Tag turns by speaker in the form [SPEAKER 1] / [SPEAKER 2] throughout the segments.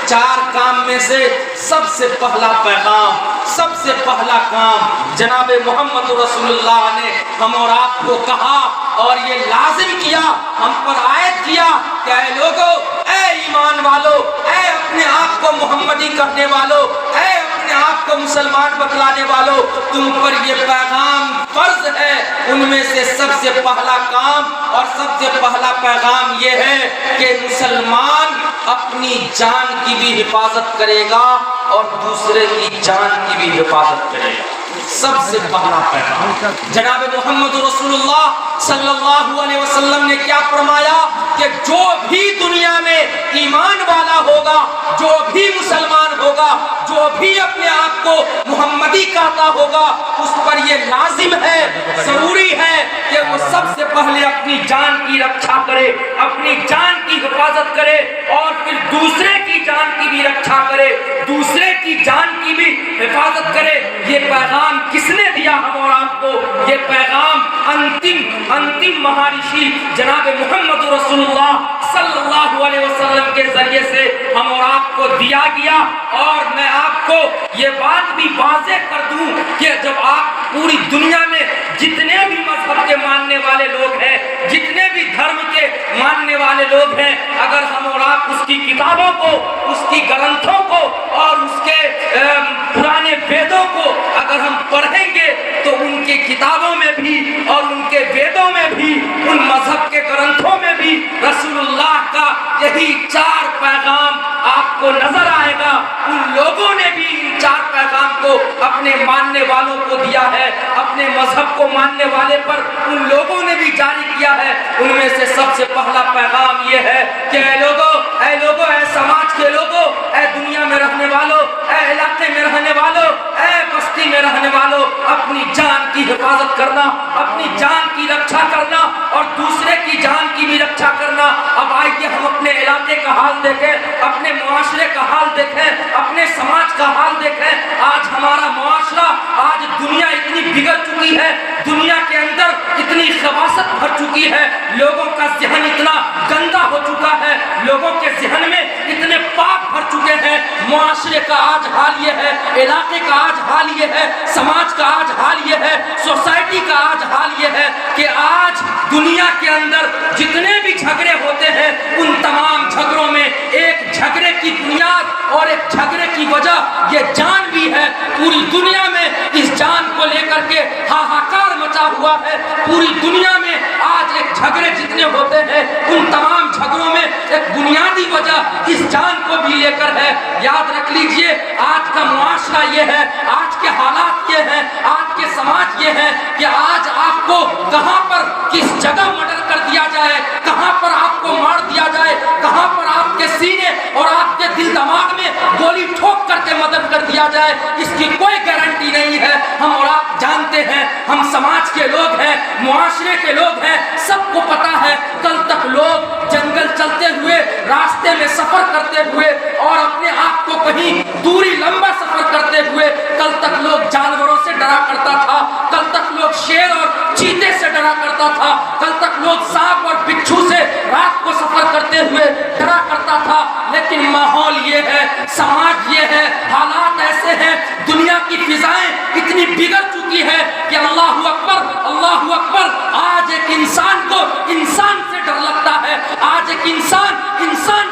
[SPEAKER 1] 4 کام میں سے سب سے پہلا پیغام، سب سے پہلا کام جناب محمد رسول اللہ نے ہم اور آپ کو کہا اور یہ لازم کیا، ہم پر عائد کیا کہ اے لوگو، اے ایمان والو، اے اپنے آپ کو محمدی کرنے والو، اے اپنے آپ کو مسلمان بتلانے والو، تم پر یہ پیغام فرض ہے۔ ان میں سے سب سے پہلا کام اور سب سے پہلا پیغام یہ ہے کہ مسلمان اپنی جان کی بھی حفاظت کرے گا اور دوسرے کی جان کی بھی حفاظت کرے گا۔ سب سے پہلا پیغام جناب محمد رسول اللہ صلی اللہ علیہ وسلم نے کیا فرمایا کہ جو بھی دنیا میں ایمان والا ہوگا، جو بھی مسلمان ہوگا، جو بھی اپنے آپ کو محمدی کہتا ہوگا، اس پر یہ لازم ہے، ضروری ہے کہ وہ سب سے پہلے اپنی جان کی رکھا کرے، اپنی جان کی حفاظت کرے اور پھر دوسرے کی جان کی بھی رکھا کرے، دوسرے کی جان کی بھی حفاظت کرے۔ یہ پیغام کس نے دیا ہم اور آپ کو؟ یہ پیغام انتم مہارشی جناب محمد رسول اللہ صلی اللہ علیہ وسلم کے ذریعے سے ہم اور آپ کو دیا گیا۔ اور میں آپ کو یہ بات بھی واضح کر دوں کہ جب آپ پوری دنیا میں جتنے بھی مذہب کے ماننے والے لوگ ہیں، جتنے بھی دھرم کے ماننے والے لوگ ہیں، اگر ہم اور آپ اس کی کتابوں کو، اس کی گرنتھوں کو اور اس کے پرانے ویدوں کو اگر ہم پڑھیں گے تو ان کے کتابوں میں بھی اور ان کے ویدوں میں بھی، ان مذہب کے گرنتھوں میں بھی رسول اللہ کا یہی 4 پیغام آپ کو نظر آئے گا۔ ان لوگوں نے بھی ان 4 پیغام کو اپنے ماننے والوں کو دیا ہے، اپنے مذہب کو ماننے والے پر ان لوگوں نے بھی جاری کیا ہے۔ ان میں سے سب سے پہلا پیغام یہ ہے کہ اے لوگو، اے سماج کے لوگو، اے دنیا میں رہنے والوں، اے علاقے میں رہنے والوں، اے بستی میں رہنے والوں، اپنی جان کی حفاظت کرنا، اپنی جان کی رکھا کرنا اور دوسرے کی جان کی بھی رکھا کرنا۔ اب آئیے ہم اپنے علاقے کا حال دیکھیں، اپنے معاشرے کا حال دیکھیں، اپنے سماج کا حال دیکھیں۔ آج ہمارا معاشرہ، آج دنیا اتنی بگڑ چکی ہے، دنیا کے اندر اتنی خباثت بھر چکی ہے، لوگوں کا ذہن اتنا گندا ہو چکا ہے، لوگوں کے ذہن میں اتنے پاپ بھر چکے ہیں۔ معاشرے کا آج حال یہ ہے، علاقے کا آج حال یہ ہے، سماج کا آج حال یہ ہے، سوسائٹی کا آج حال یہ ہے کہ آج دنیا کے اندر جتنے بھی جھگڑے ہوتے ہیں، ان تمام جھگڑوں میں ایک جھگڑے کی بنیاد اور ایک جھگڑے کی وجہ یہ جان بھی ہے۔ پوری دنیا میں اس جان کو لے کر کے ہاہاکار مچا ہوا ہے۔ پوری دنیا میں آج ایک جھگڑے جتنے ہوتے ہیں، ان تمام جھگڑوں میں ایک بنیادی وجہ اس جان کو بھی لے کر ہے۔ یاد رکھ لیجئے، آج کا معاشرہ یہ ہے، آج کے حالات یہ ہیں، آج کے سماج یہ ہے کہ آج آپ کو کہاں پر کس جگہ مرڈر کر دیا جائے، کہاں پر آپ کو مار دیا جائے، کہاں پر آپ کے سینے اور آپ کے دل دماغ میں گولی ٹھوک کر کے مدد کر دیا جائے، اس کی کوئی گارنٹی نہیں ہے۔ ہم اور آپ جانتے ہیں، ہم سماج کے لوگ ہیں، معاشرے کے لوگ ہیں، سب کو پتا ہے کل تک لوگ جنگل چلتے ہوئے، راستے میں سفر کرتے ہوئے اور اپنے آپ کو کہیں دوری لمبا سفر کرتے ہوئے، کل تک لوگ جانوروں سے ڈرا کرتا تھا، کل تک لوگ شیر اور چیتے سے ڈرا کرتا تھا، کل تک لوگ سانپ اور بچھو سے رات کو سفر کرتے ہوئے ڈرا کرتا تھا۔ لیکن ماحول یہ ہے، سماج یہ ہے، حالات ایسے ہیں، دنیا کی فضائیں اتنی بگڑ چکی ہے کہ اللہ اکبر، اللہ اکبر، آج ایک انسان کو انسان سے ڈر لگتا ہے، آج ایک انسان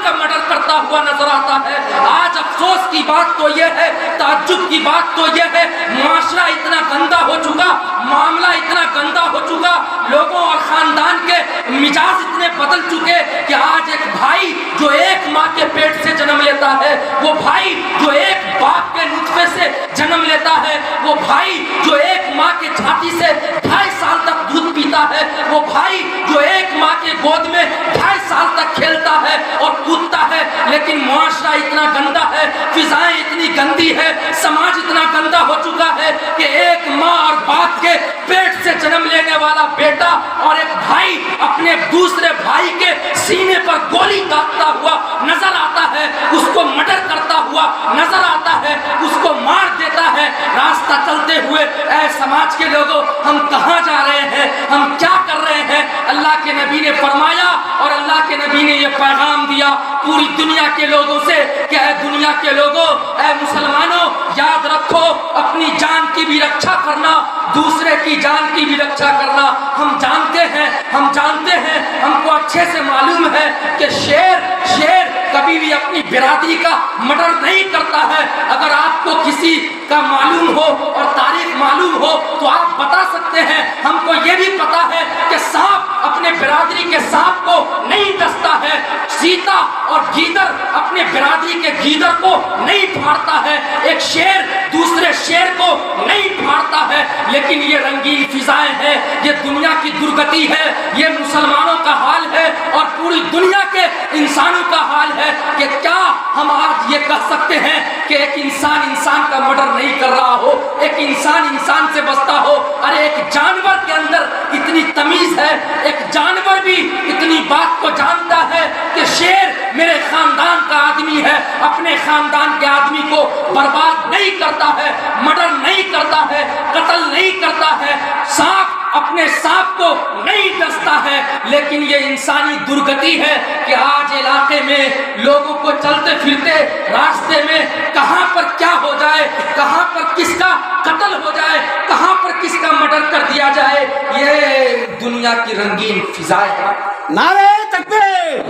[SPEAKER 1] کا مرڈر کرتا ہوا نظر آتا ہے۔ آج افسوس کی بات تو یہ ہے، تعجب کی بات تو یہ ہے، معاشرہ اتنا گندا ہو چکا، معاملہ اتنا گندا ہو چکا، لوگوں اور خاندان کے مزاج اتنے بدل چکے کہ آج ایک بھائی جو ایک ماں کے پیٹ سے جنم لیتا ہے، وہ بھائی جو ایک باپ کے نطفے سے جنم لیتا ہے، وہ بھائی جو ایک ماں کے چھاتی سے 2.5 سال تک دودھ پیتا ہے، وہ بھائی جو ایک ماں کے گود میں 2.5 سال تک کھیلتا ہے اور کودتا ہے، لیکن معاشرہ اتنا گندا ہے، فضائیں اتنی گندی ہے، سماج اتنا گندا ہو چکا ہے کہ ایک ماں اور باپ کے پیٹ سے جنم لینے والا بیٹا اور ایک بھائی اپنے دوسرے بھائی کے سینے پر گولی داغتا ہوا نظر آتا ہے، اس کو مرڈر کرتا ہوا نظر آتا ہے، اس کو مار دیتا ہے۔ راستہ چلتے ہوئے اے سماج کے لوگوں، ہم کہاں جا رہے ہیں، ہم کیا کر رہے ہیں؟ اللہ کے نبی نے فرمایا اور اللہ کے نبی نے یہ پیغام دیا پوری دنیا کے لوگوں سے کہ اے دنیا کے لوگوں، اے مسلمانوں، یاد رکھو اپنی جان کی بھی رکشا کرنا، دوسرے کی جان کی بھی رکشا کرنا۔ ہم جانتے ہیں ہم کو اچھے سے معلوم ہے کہ شیر کبھی بھی اپنی برادری کا مرڈر نہیں کرتا ہے۔ اگر آپ کو کسی کا معلوم ہو اور تاریخ معلوم ہو تو آپ بتا سکتے ہیں۔ ہم کو یہ بھی پتا ہے کہ سانپ اپنے برادری کے سانپ کو نہیں ڈستا ہے، چیتا اور گیدڑ اپنے برادری کے گیدڑ کو نہیں پھاڑتا ہے، ایک شیر دوسرے شیر کو نہیں پھاڑتا ہے۔ لیکن یہ رنگین فضائیں ہیں، یہ دنیا کی درگتی ہے، یہ مسلمانوں کا حال ہے اور پوری دنیا کے انسانوں کا حال ہے کہ کیا ہم آج یہ کہہ سکتے ہیں کہ ایک انسان کا مرڈر نہیں کر رہا ہو، ایک انسان سے بچتا ہو؟ ارے ایک جانور کے اندر اتنی تمیز ہے، ایک جانور بھی اتنی بات کو جانتا ہے کہ شیر میرے خاندان کا آدمی ہے، اپنے خاندان کے آدمی کو برباد نہیں کرتا ہے، مرڈر نہیں کرتا ہے، قتل نہیں کرتا ہے، سانپ اپنے سانپ کو نہیں ڈستا ہے۔ لیکن یہ انسانی درگتی ہے کہ آج علاقے میں لوگوں کو چلتے پھرتے راستے میں کہاں پر کیا ہو جائے، کہاں پر کس کا قتل ہو جائے، کہاں پر کس کا مرڈر کر دیا جائے، یہ دنیا کی رنگین فضائیں ہیں۔
[SPEAKER 2] نعرہ تکبیر،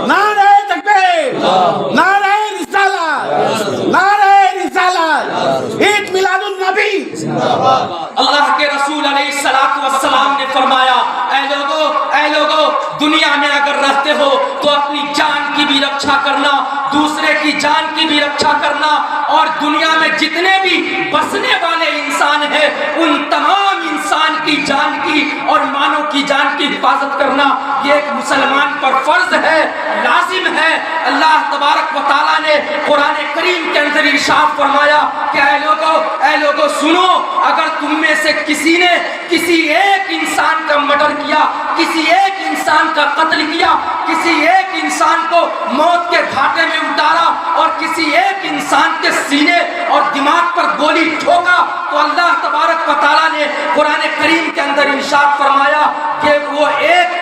[SPEAKER 2] نعرہ تکبیر، نعرہ رسالت، نعرہ رسالت، عید میلاد النبی۔
[SPEAKER 1] اللہ کے رسول علیہ السلام نے فرمایا، اے لوگو دنیا میں اگر رہتے ہو تو اپنی جان کی بھی رکشا کرنا، دوسرے کی جان کی بھی رکشا کرنا، اور دنیا میں جتنے بھی بسنے والے انسان ہیں ان تمام انسان کی جان کی اور مانوں کی جان کی حفاظت کرنا یہ ایک مسلمان پر فرض ہے، لازم ہے۔ اللہ تبارک و تعالیٰ نے قرآن کریم کے اندر ارشاد فرمایا کہ اے لوگو سنو، اگر تم میں سے کسی نے کسی ایک انسان کا مرڈر کیا، کسی ایک انسان کا قتل کیا، کسی ایک انسان کو موت کے گھاٹے میں اتارا اور کسی ایک انسان کے سینے اور دماغ پر گولی ٹھوکا، تو اللہ تبارک و تعالیٰ نے قرآن کریم کے اندر ارشاد فرمایا کہ وہ ایک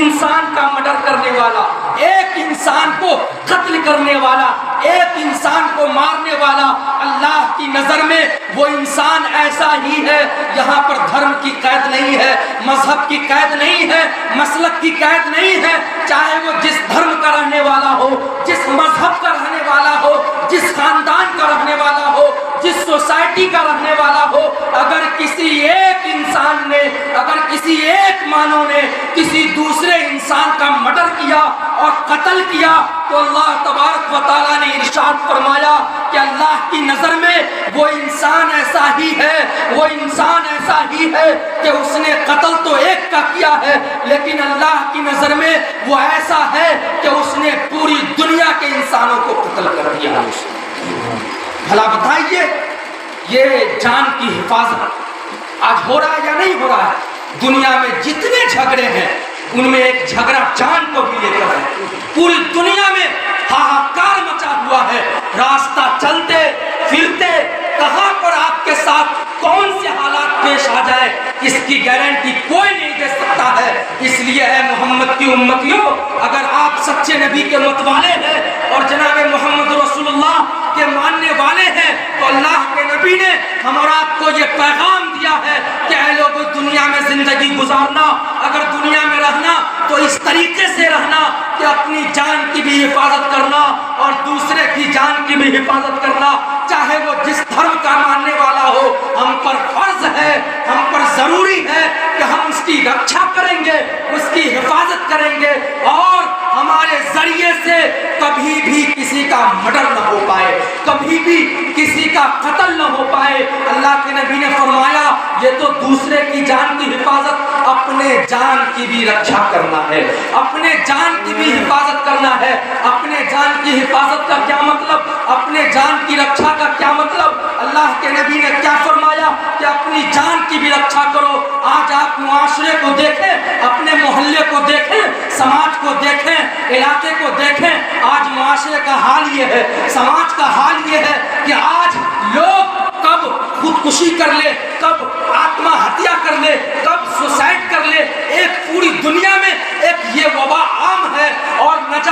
[SPEAKER 1] انسان کا مرڈر کرنے والا، ایک انسان کو قتل کرنے والا، ایک انسان کو مارنے والا، اللہ کی نظر میں وہ انسان ایسا ہی ہے۔ یہاں پر دھرم کی قید نہیں ہے، مذہب کی قید نہیں ہے، مسلک کی قید نہیں ہے، چاہے وہ جس دھرم کا رہنے والا ہو، جس مذہب کا رہنے والا ہو، جس خاندان کا رہنے والا ہو، جس سوسائٹی کا رہنے والا ہو، اگر کسی ایک انسان نے، اگر کسی ایک مانو نے کسی دوسرے انسان کا مرڈر کیا اور قتل کیا تو اللہ تبارک و تعالیٰ نے ارشاد فرمایا کہ اللہ کی نظر میں وہ انسان ایسا ہی ہے، وہ انسان ایسا ہی ہے کہ اس نے قتل تو ایک کا کیا ہے لیکن اللہ کی نظر میں وہ ایسا ہے کہ اس نے پوری دنیا کے انسانوں کو قتل کر دیا۔ بھلا بتائیے یہ جان کی حفاظت آج ہو رہا ہے یا نہیں ہو رہا ہے؟ دنیا میں جتنے جھگڑے ہیں ان میں ایک جھگڑا جان کو بھی لے کر ہے، پوری دنیا میں ہاہاکار مچا ہوا ہے۔ راستہ چلتے پھرتے کہاں پر آپ کے ساتھ کون سے حالات پیش آ جائے اس کی گارنٹی کوئی نہیں دے سکتا ہے۔ اس لیے اے محمد کی امتیوں، اگر آپ سچے نبی کے متوالے ہیں اور جناب محمد رسول اللہ کے ماننے والے ہیں تو اللہ کے نبی نے ہم اور آپ کو یہ پیغام دیا ہے کہ اے لوگوں دنیا میں زندگی گزارنا، اگر دنیا میں رہنا تو اس طریقے سے رہنا کہ اپنی جان کی بھی حفاظت کرنا اور دوسرے کی جان کی بھی حفاظت کرنا، چاہے وہ جس دھرم کا ماننے والا ہو۔ ہم پر فرض ہے، ہم پر ضروری ہے کہ ہم اس کی رکشا کریں گے، اس کی حفاظت کریں گے اور ہمارے ذریعے سے کبھی بھی کسی کا مرڈر نہ ہو پائے، کبھی بھی کسی کا قتل نہ ہو پائے۔ اللہ کے نبی نے فرمایا یہ تو دوسرے کی جان کی حفاظت، اپنے جان کی بھی رکشا کرنا ہے، اپنے جان کی بھی حفاظت کرنا ہے۔ اپنے جان کی حفاظت کا کیا مطلب؟ اپنے جان کی رکشا کا کیا مطلب؟ اللہ کے نبی نے کیا فرمایا کہ اپنی جان کی بھی رکشا کرو۔ آج آپ معاشرے کو دیکھیں، اپنے محلے کو دیکھیں، سماج کو دیکھیں، علاقے کو دیکھیں، آج معاشرے کا حال یہ ہے، سماج کا حال یہ ہے کہ آج لوگ کب خودکشی کر لے، کب آتما ہتیا کر لے، کب سوسائڈ کر لے، ایک پوری دنیا میں ایک یہ وبا عام ہے اور نہ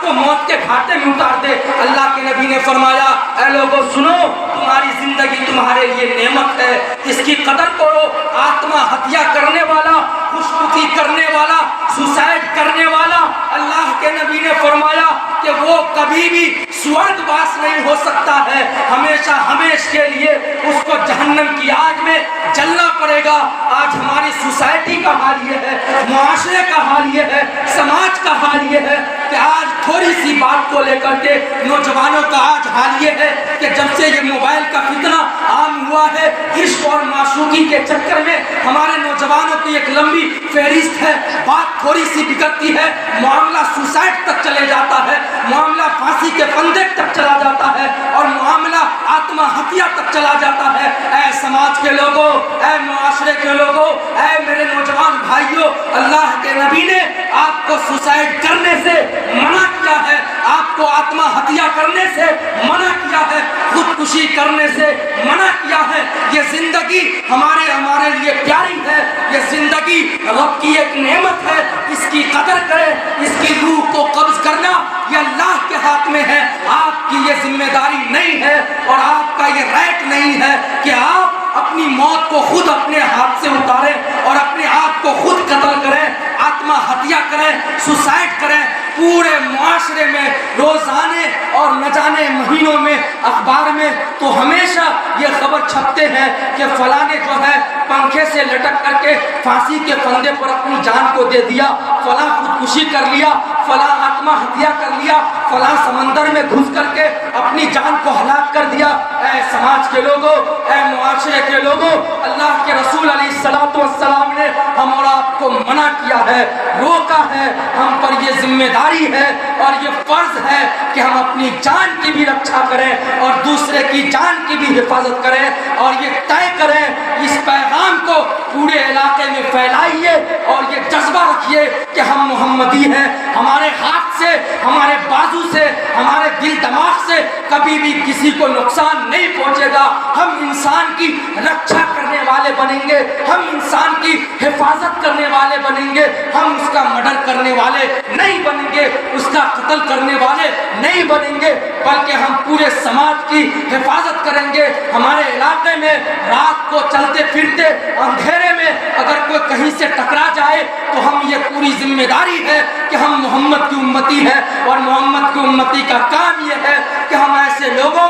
[SPEAKER 1] کو موت کے گھاٹے میں اتار دے۔ اللہ کے نبی نے فرمایا اے لوگوں سنو، تمہاری زندگی تمہارے لیے نعمت ہے، اس کی قدر کرو۔ آتما ہتیا کرنے والا، خودکشی کرنے والا، سوسائڈ کرنے والا، اللہ کے نبی نے فرمایا کہ وہ کبھی بھی سورگ واس نہیں ہو سکتا ہے، ہمیشہ ہمیشہ کے لیے اس کو جہنم کی آگ میں جلنا پڑے گا۔ آج ہماری سوسائٹی کا حال یہ ہے، معاشرے کا حال یہ ہے، سماج کا حال یہ ہے کہ آج تھوڑی سی بات کو لے کر کے نوجوانوں کا آج حال یہ ہے کہ جب سے یہ موبائل کا فتنہ عام ہوا ہے، عشق اور معشوقی کے چکر میں ہمارے نوجوانوں کی ایک لمبی فہرست ہے، بات تھوڑی سی بگڑتی ہے، معاملہ سوسائڈ تک چلے جاتا ہے، معاملہ پھانسی کے پھندے تک چلا جاتا ہے، اور معاملہ آتما ہتیا تک چلا جاتا ہے۔ اے سماج کے لوگوں، اے معاشرے کے لوگوں، اے میرے نوجوان بھائیوں، اللہ کے نبی نے آپ کو سوسائڈ کرنے سے منع کیا ہے، آپ کو آتما ہتیا کرنے سے منع کیا ہے، خودکشی کرنے سے منع کیا ہے۔ یہ زندگی ہمارے لیے پیاری ہے، یہ زندگی رب کی ایک نعمت ہے، اس کی قدر کریں۔ اس کی روح کو قبض کرنا یہ اللہ کے ہاتھ میں ہے، آپ کی یہ ذمہ داری نہیں ہے اور آپ کا یہ رائٹ نہیں ہے کہ آپ اپنی موت کو خود اپنے ہاتھ سے اتاریں اور اپنے آپ کو خود قتل کریں، آتما ہتیا کریں، سوسائڈ کریں۔ پورے معاشرے میں روزانے اور نہ جانے مہینوں میں اخبار میں تو ہمیشہ یہ خبر چھپتے ہیں کہ فلاں نے جو ہے پنکھے سے لٹک کر کے پھانسی کے پھندے پر اپنی جان کو دے دیا، فلاں خودکشی کر لیا، فلاں آتما ہتیا کر لیا، فلاں سمندر میں گھس کر کے اپنی جان کو ہلاک کر دیا۔ اے سماج کے لوگوں، اے معاشرے کے لوگوں، اللہ کے رسول علیہ السلام نے ہم اور آپ کو منع کیا ہے، روکا ہے، ہم پر یہ ذمہ داری ہے اور یہ فرض ہے کہ ہم اپنی جان کی بھی رکشا کریں اور دوسرے کی جان کی بھی حفاظت کریں، اور یہ طے کریں، اس پیغام کو پورے علاقے میں پھیلائیے اور یہ جذبہ رکھیے کہ ہم محمدی ہیں، ہمارے ہاتھ سے، ہمارے بازو سے، ہمارے دل دماغ سے کبھی بھی کسی کو نقصان نہیں پہنچے گا۔ ہم انسان کی رکشا کرنے والے بنیں گے، ہم انسان کی حفاظت کرنے والے بنیں گے، ہم اس کا مرڈر کرنے والے نہیں بنیں گے، اس کا قتل کرنے والے نہیں بنیں گے، بلکہ ہم پورے سماج کی حفاظت کریں گے۔ ہمارے علاقے میں رات کو چلتے پھرتے اندھیرے میں اگر کوئی کہیں سے ٹکرا جائے تو ہم یہ پوری ذمہ داری ہے کہ ہم محمد کی امتی ہیں، اور محمد کی امتی کا کام یہ ہے کہ ہم ایسے لوگوں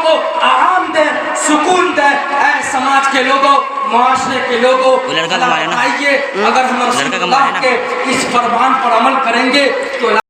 [SPEAKER 1] کو آرام دیں، سکون دیں۔ اے سماج کے لوگوں، معاشرے کے لوگوں، آئیے، اگر ہم رسول اللہ کے اس فرمان پر عمل کریں گے تو